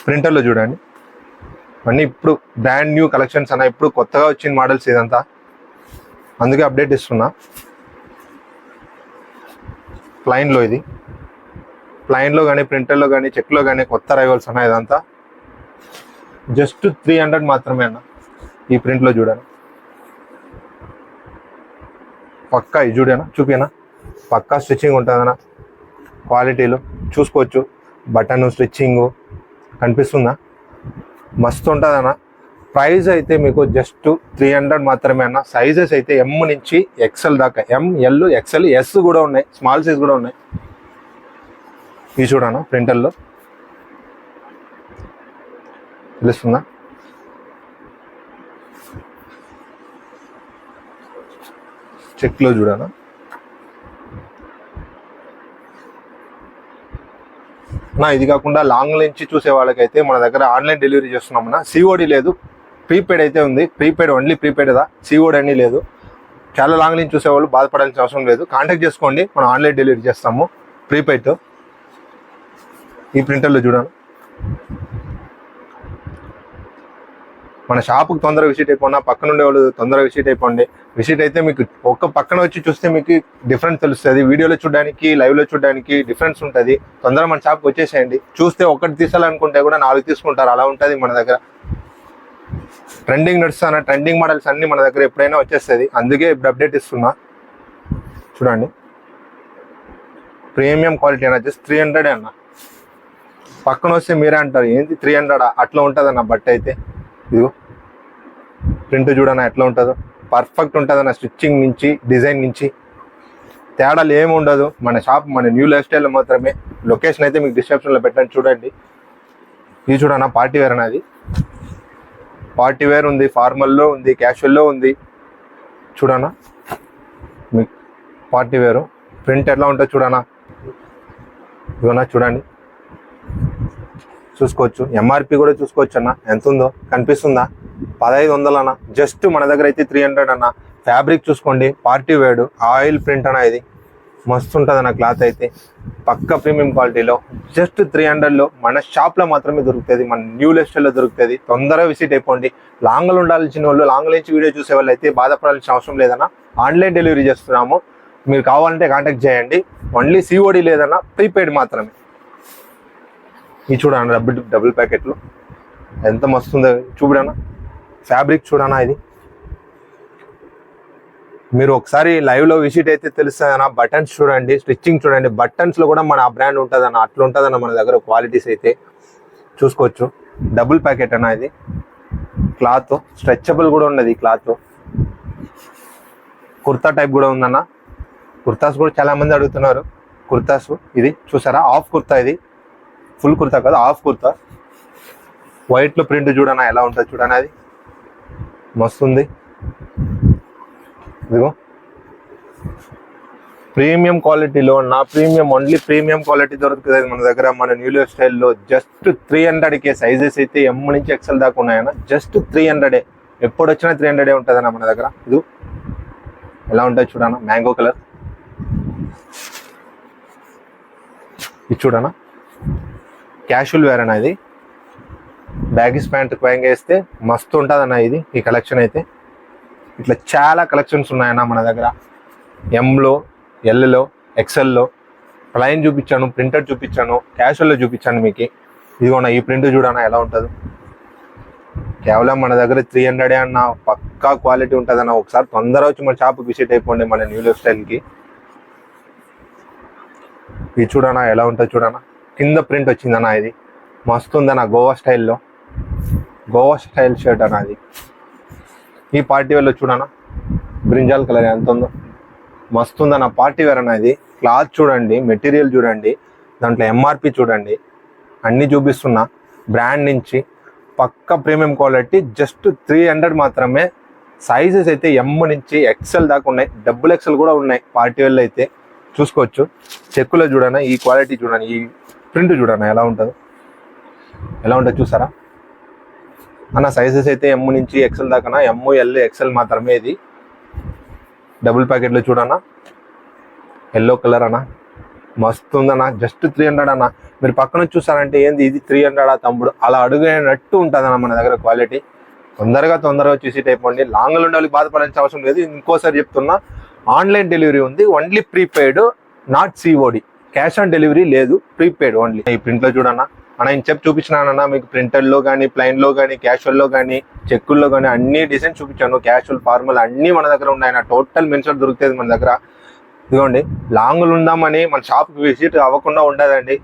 ప్రింటర్లో చూడండి, అన్నీ ఇప్పుడు బ్రాండ్ న్యూ కలెక్షన్స్ అన్న, ఇప్పుడు కొత్తగా వచ్చిన మోడల్స్ ఇదంతా, అందుకే అప్డేట్ ఇస్తున్నా. ప్లైన్లో ఇది, ప్లైన్లో కానీ ప్రింటర్లో కానీ చెక్లో కానీ కొత్త రైవల్స్ అన్న. ఇదంతా జస్ట్ 300 మాత్రమే అన్న. ఈ ప్రింట్లో చూడండి, పక్కా ఇది చూడనా, చూపినా, పక్కా స్టిచ్చింగ్ ఉంటుందన్న. క్వాలిటీలో చూసుకోవచ్చు, బటన్ స్టిచ్చింగ్ కనిపిస్తుందా, మస్తు ఉంటుందన్న. ప్రైస్ అయితే మీకు జస్ట్ 300 మాత్రమే అన్న. సైజెస్ అయితే ఎమ్ నుంచి ఎక్సెల్ దాకా, ఎంఎల్ ఎక్సెల్ ఎస్ కూడా ఉన్నాయి, స్మాల్ సైజ్ కూడా ఉన్నాయి. ఇవి చూడనా ప్రింటర్లో తెలుస్తుందా, చెక్లో చూడనా. ఇది కాకుండా లాంగ్ నుంచి చూసే వాళ్ళకైతే మన దగ్గర ఆన్లైన్ డెలివరీ చేస్తున్నామన్నా. సిఓడి లేదు, ప్రీపెయిడ్ అయితే ఉంది. ప్రీపెయిడ్ ఓన్లీ ప్రీపెయిడ్దా, సిఓడి అని లేదు. చాలా లాంగ్ నుంచి చూసేవాళ్ళు బాధపడాల్సిన అవసరం లేదు, కాంటాక్ట్ చేసుకోండి, మనం ఆన్లైన్ డెలివరీ చేస్తాము ప్రీపెయిడ్తో. ఈ ప్రింటర్లో చూడండి, మన షాపుకి తొందరగా విజిట్ అయిపోయినా, పక్కన ఉండే వాళ్ళు తొందరగా విజిట్ అయిపోండి. విజిట్ అయితే మీకు ఒక్క పక్కన వచ్చి చూస్తే మీకు డిఫరెన్స్ తెలుస్తుంది. వీడియోలో చూడడానికి, లైవ్లో చూడడానికి డిఫరెన్స్ ఉంటుంది. తొందరగా మన షాప్కి వచ్చేసేయండి. చూస్తే ఒకటి తీసాలనుకుంటే కూడా 4 తీసుకుంటారు, అలా ఉంటుంది మన దగ్గర. ట్రెండింగ్ నడుస్తున్న ట్రెండింగ్ మోడల్స్ అన్నీ మన దగ్గర ఎప్పుడైనా వచ్చేస్తుంది, అందుకే ఇప్పుడు అప్డేట్ ఇస్తున్నా. చూడండి, ప్రీమియం క్వాలిటీ అన్న, జస్ట్ 300 అన్న. పక్కన వస్తే మీరే అంటారు ఏంటి 300 అట్లా ఉంటుందన్న. బట్ అయితే ఇదిగో ప్రింట్ చూడన్నా ఎట్లా ఉంటుందో, పర్ఫెక్ట్ ఉంటుందన్న. స్టిచ్చింగ్ నుంచి డిజైన్ నుంచి తేడాలు ఏమి ఉండదు. మన షాప్ మన న్యూ లైఫ్ స్టైల్లో మాత్రమే. లొకేషన్ అయితే మీకు డిస్క్రిప్షన్లో పెట్టండి, చూడండి. ఇది చూడన్నా పార్టీ వేర్ అనేది, పార్టీ వేర్ ఉంది, ఫార్మల్లో ఉంది, క్యాషువల్లో ఉంది. చూడన్నా మీకు పార్టీ వేరు ప్రింట్ ఎట్లా ఉంటుంది చూడన్నా. ఇవన్నా చూడండి, చూసుకోవచ్చు. ఎంఆర్పి కూడా చూసుకోవచ్చు అన్న, ఎంత ఉందో కనిపిస్తుందా, 1500 అన్న. జస్ట్ మన దగ్గర అయితే 300 అన్న. ఫ్యాబ్రిక్ చూసుకోండి, పార్టీ వేర్ ఆయిల్ ప్రింట్ అన్న. ఇది మస్తు ఉంటుంది అన్న, క్లాత్ అయితే పక్క ప్రీమియం క్వాలిటీలో. జస్ట్ 300లో మన షాప్లో మాత్రమే దొరుకుతుంది, మన న్యూ లైఫ్ స్టైల్లో దొరుకుతుంది. తొందరగా విజిట్ అయిపోండి. లాంగ్లో ఉండాల్సిన వాళ్ళు, లాంగ్ నుంచి వీడియో చూసే వాళ్ళు అయితే బాధపడాల్సిన అవసరం లేదన్నా. ఆన్లైన్ డెలివరీ చేస్తున్నాము, మీరు కావాలంటే కాంటాక్ట్ చేయండి. ఓన్లీ సిఓడి లేదన్నా, ప్రీపెయిడ్ మాత్రమే. ఇది చూడన్నా డబుల్ ప్యాకెట్లు ఎంత మస్తుందో చూడనా. ఫ్యాబ్రిక్ చూడనా, ఇది మీరు ఒకసారి లైవ్లో విజిట్ అయితే తెలుస్తుంది అన్న. బటన్స్ చూడండి, స్టిచ్చింగ్ చూడండి, బటన్స్లో కూడా మన బ్రాండ్ ఉంటుంది అన్న. అట్లా ఉంటుందన్న మన దగ్గర క్వాలిటీస్ అయితే చూసుకోవచ్చు. డబుల్ ప్యాకెట్ అన్న. ఇది క్లాత్ స్ట్రెచబుల్ కూడా ఉన్నది. క్లాత్ కుర్తా టైప్ కూడా ఉందన్న. కుర్తాస్ కూడా చాలామంది అడుగుతున్నారు కుర్తాస్. ఇది చూసారా, హాఫ్ కుర్తా, ఇది ఫుల్ కుర్తా కాదు, హాఫ్ కుర్తా. వైట్లో ప్రింట్ చూడనా ఎలా ఉంటుంది చూడనా, అది మస్తుంది. ఇదిగో ప్రీమియం క్వాలిటీలో నా ప్రీమియం, ఓన్లీ ప్రీమియం క్వాలిటీ దొరుకుతుంది మన దగ్గర మన న్యూ లైఫ్ స్టైల్లో. జస్ట్ 300కే. సైజెస్ అయితే ఎమ్ నుంచి ఎక్సెల్ దాకా ఉన్నాయన్న. జస్ట్ 300. ఎప్పుడు వచ్చినా 300 ఉంటుందన్న మన దగ్గర. ఇది ఎలా ఉంటుంది చూడనా, మ్యాంగో కలర్. ఇది చూడనా క్యాషువల్ వేర్ అన్న. ఇది బ్యాగీస్ ప్యాంట్ పైన వేస్తే మస్తు ఉంటుంది అన్న. ఇది ఈ కలెక్షన్ అయితే ఇట్లా చాలా కలెక్షన్స్ ఉన్నాయన్న మన దగ్గర. ఎంలో, ఎల్లో, ఎక్సెల్లో ప్లైన్ చూపించాను, ప్రింటర్ చూపించాను, క్యాషువల్లో చూపించాను మీకు. ఇదిగోనా ఈ ప్రింట్ చూడనా ఎలా ఉంటుందో. కేవలం మన దగ్గర 300 అన్న. పక్కా క్వాలిటీ ఉంటుంది అన్న. ఒకసారి తొందరగా వచ్చి మన షాప్కి విజిట్ అయిపోండి మన న్యూ లైఫ్ స్టైల్కి. ఇది చూడనా ఎలా ఉంటుంది చూడనా. కింద ప్రింట్ వచ్చిందన్న. ఇది మస్తు ఉందన్న, గోవా స్టైల్లో. గోవా స్టైల్ షర్ట్ అన్న. అది ఈ పార్టీ వేర్లో చూడనా, బ్రింజాల్ కలర్ ఎంత ఉందో, మస్తు ఉందన్న. పార్టీ వేర్ అన్న. ఇది క్లాత్ చూడండి, మెటీరియల్ చూడండి, దాంట్లో ఎంఆర్పి చూడండి, అన్నీ చూపిస్తున్నా. బ్రాండ్ నుంచి పక్క ప్రీమియం క్వాలిటీ. జస్ట్ 300 మాత్రమే. సైజెస్ అయితే ఎమ్ నుంచి ఎక్సెల్ దాకా ఉన్నాయి, డబుల్ ఎక్సెల్ కూడా ఉన్నాయి పార్టీ వేర్లో అయితే చూసుకోవచ్చు. చెక్కులో చూడనా ఈ క్వాలిటీ చూడండి, ఈ ప్రింట్ చూడనా ఎలా ఉంటుందో, ఎలా ఉంటుంది చూసారా అన్న. సైజెస్ అయితే ఎమ్ నుంచి ఎక్సెల్ దాకా, ఎమ్, ఎల్, ఎక్సెల్ మాత్రమే. ఇది డబుల్ ప్యాకెట్లో చూడన్నా, ఎల్లో కలర్ అన్న, మస్తు ఉందన్న. జస్ట్ 300 అన్న. మీరు పక్కన చూసారంటే ఏంది ఇది 300 తమ్ముడు అలా అడుగునట్టు ఉంటుందన్న మన దగ్గర క్వాలిటీ. తొందరగా విజిట్ అయిపోండి. లాంగ్లో ఉండే వాళ్ళకి బాధపడాల్సిన అవసరం లేదు. ఇంకోసారి చెప్తున్నా, ఆన్లైన్ డెలివరీ ఉంది, only prepaid, not COD. Cash on delivery లేదు, ప్రీపెయిడ్ ఓన్లీ. ఈ ప్రింట్లో చూడన్నా నేను చూపించినానన్నా మీకు, ప్రింటర్లో కానీ, ప్లైన్లో కానీ, క్యాషువల్లో కానీ, చెక్కుల్లో కానీ అన్ని డిజైన్ చూపించాను. క్యాషువల్, ఫార్మల్ అన్నీ మన దగ్గర ఉన్నాయి. టోటల్ మెన్షన్ దొరుకుతుంది మన దగ్గర. ఇదిగోండి, లాంగ్లు ఉందామని మన షాప్కి విజిట్ అవ్వకుండా ఉండదండి.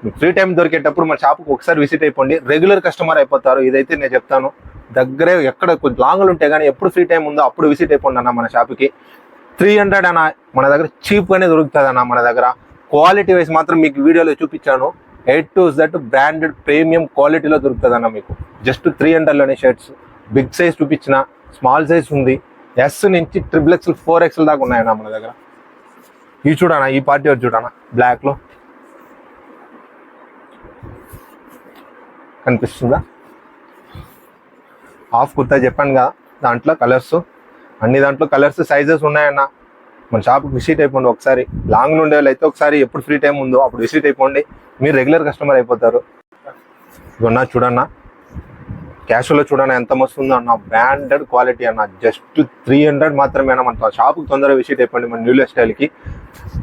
మీకు ఫ్రీ టైం దొరికేటప్పుడు మన షాప్కి ఒకసారి విజిట్ అయిపోండి, రెగ్యులర్ కస్టమర్ అయిపోతారు. ఇదైతే నేను చెప్తాను. దగ్గరే ఎక్కడ కొంచెం లాంగ్లు ఉంటే కానీ ఎప్పుడు ఫ్రీ టైం ఉందో అప్పుడు విజిట్ అయిపోండి అన్న మన షాప్కి. 300 అన్న మన దగ్గర చీప్గానే దొరుకుతుంది అన్న మన దగ్గర. క్వాలిటీ వైజ్ మాత్రం మీకు వీడియోలో చూపించాను. A to Z branded premium క్వాలిటీలో దొరుకుతుంది అన్న మీకు. జస్ట్ 300లోనే షర్ట్స్. బిగ్ సైజ్ చూపించిన, స్మాల్ సైజ్ ఉంది, S నుంచి XXL 4XL దాకా ఉన్నాయన్న మన దగ్గర. ఇవి చూడనా, ఈ పార్టీ వారు చూడనా, బ్లాక్లో కనిపిస్తుందా? హాఫ్ కుర్తా చెప్పాను కదా, దాంట్లో కలర్స్, అన్ని దాంట్లో కలర్స్, సైజెస్ ఉన్నాయన్న. మన షాప్కి విజిట్ అయిపోండి ఒకసారి. లాంగ్ ఉండే వాళ్ళు అయితే ఒకసారి ఎప్పుడు ఫ్రీ టైం ఉందో అప్పుడు విజిట్ అయిపోండి, మీరు రెగ్యులర్ కస్టమర్ అయిపోతారు. ఇవన్నా చూడన్నా, క్యాషువల్లో చూడన్నా ఎంత మస్తు ఉందో అన్న, బ్రాండెడ్ క్వాలిటీ అన్న. జస్ట్ 300 మాత్రమే అన్న. మన షాప్కి తొందరగా విజిట్ అయిపోండి మన న్యూ లైఫ్ స్టైల్కి.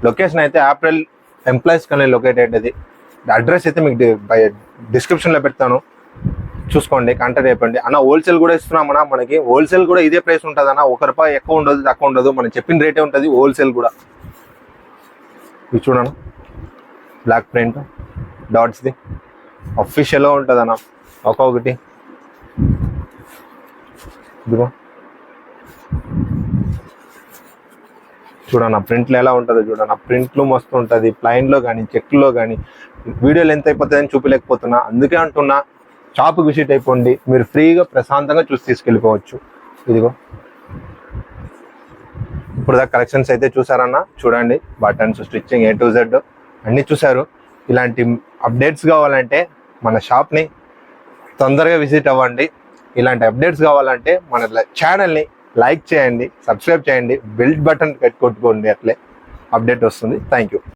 లొకేషన్ అయితే ఏప్రిల్ ఎంప్లాయీస్ కానీ లొకేటెడ్. అది అడ్రస్ అయితే మీకు డిస్క్రిప్షన్లో పెడతాను, చూసుకోండి, కాంటాక్ట్ అయిపోండి అన్న. హోల్సేల్ కూడా ఇస్తున్నామన్నా. మనకి హోల్సేల్ కూడా ఇదే ప్రైస్ ఉంటుంది అన్న. ₹1 ఎక్కువ ఉండదు, తక్కువ ఉండదు, మనం చెప్పిన రేటే ఉంటుంది హోల్సేల్ కూడా. ఇది చూడను, బ్లాక్ ప్రింట్ డాట్స్ది అఫీషియల్గా ఉంటుంది అన్న. ఒక్కొక్కటి ఇదిగో చూడన్న, ప్రింట్లో ఎలా ఉంటుందో చూడన్న. ప్రింట్లు మస్తు ఉంటుంది, ప్లైన్లో కానీ, చెక్లో కానీ. వీడియోలు ఎంత అయిపోతుందని చూపలేకపోతున్నా, అందుకే అంటున్నా షాప్కి విజిట్ అయిపోండి, మీరు ఫ్రీగా ప్రశాంతంగా చూసి తీసుకెళ్ళిపోవచ్చు. ఇదిగో ఇప్పుడు దాకా కలెక్షన్స్ అయితే చూసారన్న, చూడండి. Buttons, stitching, A to Z అన్నీ చూసారు. ఇలాంటి అప్డేట్స్ కావాలంటే మన షాప్ని తొందరగా విజిట్ అవ్వండి. ఇలాంటి అప్డేట్స్ కావాలంటే మన ఛానల్ని లైక్ చేయండి, సబ్స్క్రైబ్ చేయండి, బెల్ బటన్ కొట్టుకోండి, అట్లే అప్డేట్ వస్తుంది. Thank you.